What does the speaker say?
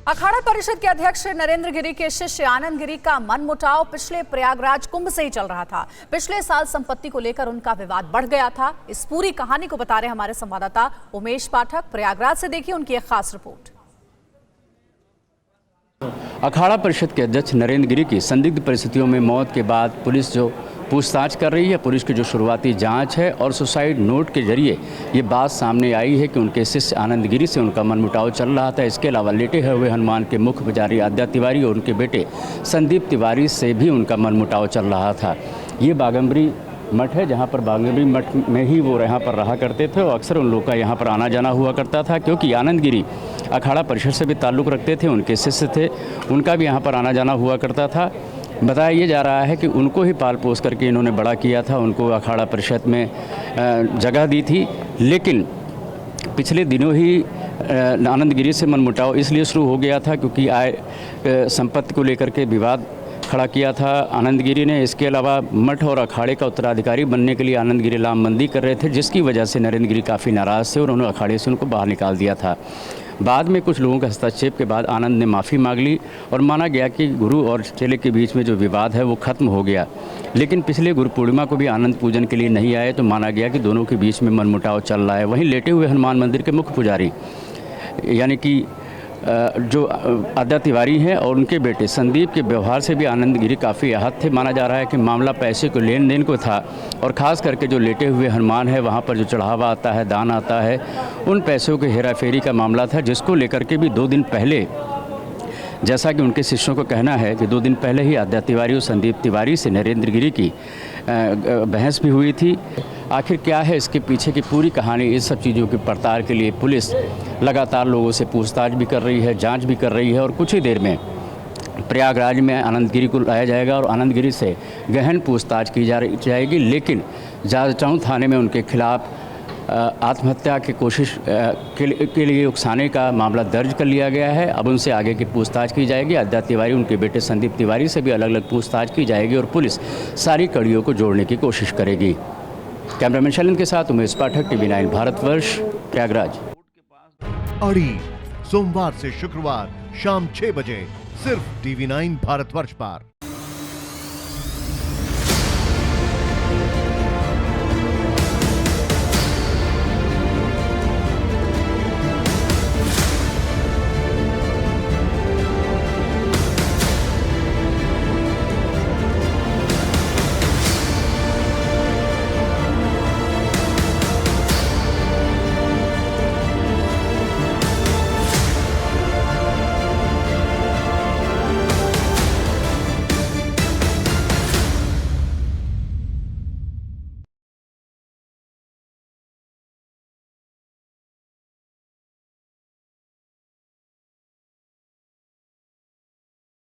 अखाड़ा परिषद के अध्यक्ष नरेंद्र गिरी के शिष्य आनंद गिरी का मनमुटाव पिछले प्रयागराज कुंभ से ही चल रहा था। पिछले साल संपत्ति को लेकर उनका विवाद बढ़ गया था। इस पूरी कहानी को बता रहे हमारे संवाददाता उमेश पाठक। प्रयागराज से देखिए उनकी एक खास रिपोर्ट। अखाड़ा परिषद के अध्यक्ष नरेंद्र गिरी की संदिग्ध परिस्थितियों में मौत के बाद पुलिस जो पूछताछ कर रही है, पुलिस की जो शुरुआती जांच है और सुसाइड नोट के जरिए ये बात सामने आई है कि उनके शिष्य आनंद गिरी से उनका मनमुटाव चल रहा था। इसके अलावा लेटे हुए हनुमान के मुख्य पुजारी आद्या तिवारी और उनके बेटे संदीप तिवारी से भी उनका मनमुटाव चल रहा था। ये बाघंबरी मठ है जहाँ पर बाघंबरी मठ में ही वो यहाँ पर रहा करते थे और अक्सर उन लोगों का यहाँ पर आना जाना हुआ करता था, क्योंकि आनंद गिरी अखाड़ा परिषद से भी ताल्लुक़ रखते थे, उनके शिष्य थे, उनका भी यहाँ पर आना जाना हुआ करता था। बताया ये जा रहा है कि उनको ही पाल पोस करके इन्होंने बड़ा किया था, उनको अखाड़ा परिषद में जगह दी थी। लेकिन पिछले दिनों ही आनंद गिरी से मनमुटाव इसलिए शुरू हो गया था क्योंकि संपत्ति को लेकर के विवाद खड़ा किया था आनंद गिरी ने। इसके अलावा मठ और अखाड़े का उत्तराधिकारी बनने के लिए आनंद गिरी लामबंदी कर रहे थे, जिसकी वजह से नरेंद्र गिरी काफ़ी नाराज़ थे और उन्होंने अखाड़े से उनको बाहर निकाल दिया था। बाद में कुछ लोगों के हस्तक्षेप के बाद आनंद ने माफ़ी मांग ली और माना गया कि गुरु और चेले के बीच में जो विवाद है वो ख़त्म हो गया। लेकिन पिछले गुरु पूर्णिमा को भी आनंद पूजन के लिए नहीं आए तो माना गया कि दोनों के बीच में मनमुटाव चल रहा है। वहीं लेटे हुए हनुमान मंदिर के मुख्य पुजारी यानी कि जो आद्या तिवारी हैं और उनके बेटे संदीप के व्यवहार से भी आनंद गिरी काफ़ी आहत थे। माना जा रहा है कि मामला पैसे को लेन देन को था और ख़ास करके जो लेटे हुए हनुमान है वहाँ पर जो चढ़ावा आता है, दान आता है, उन पैसों के हेराफेरी का मामला था, जिसको लेकर के भी 2 दिन पहले, जैसा कि उनके शिष्यों को कहना है कि 2 दिन पहले ही आद्या तिवारी और संदीप तिवारी से नरेंद्र गिरी की बहस भी हुई थी। आखिर क्या है इसके पीछे की पूरी कहानी, इस सब चीज़ों की पड़ताल के लिए पुलिस लगातार लोगों से पूछताछ भी कर रही है, जांच भी कर रही है और कुछ ही देर में प्रयागराज में आनंद गिरी को लाया जाएगा और आनंद गिरी से गहन पूछताछ की जाएगी। लेकिन जादौन थाने में उनके खिलाफ आत्महत्या की कोशिश के लिए उकसाने का मामला दर्ज कर लिया गया है। अब उनसे आगे की पूछताछ की जाएगी। आद्या तिवारी, उनके बेटे संदीप तिवारी से भी अलग अलग पूछताछ की जाएगी और पुलिस सारी कड़ियों को जोड़ने की कोशिश करेगी। कैमरामैन शैलेंद्र के साथ उमेश पाठक, TV9 भारतवर्ष, प्रयागराज। अड़ी सोमवार से शुक्रवार शाम 6 बजे सिर्फ TV9 भारतवर्ष पर।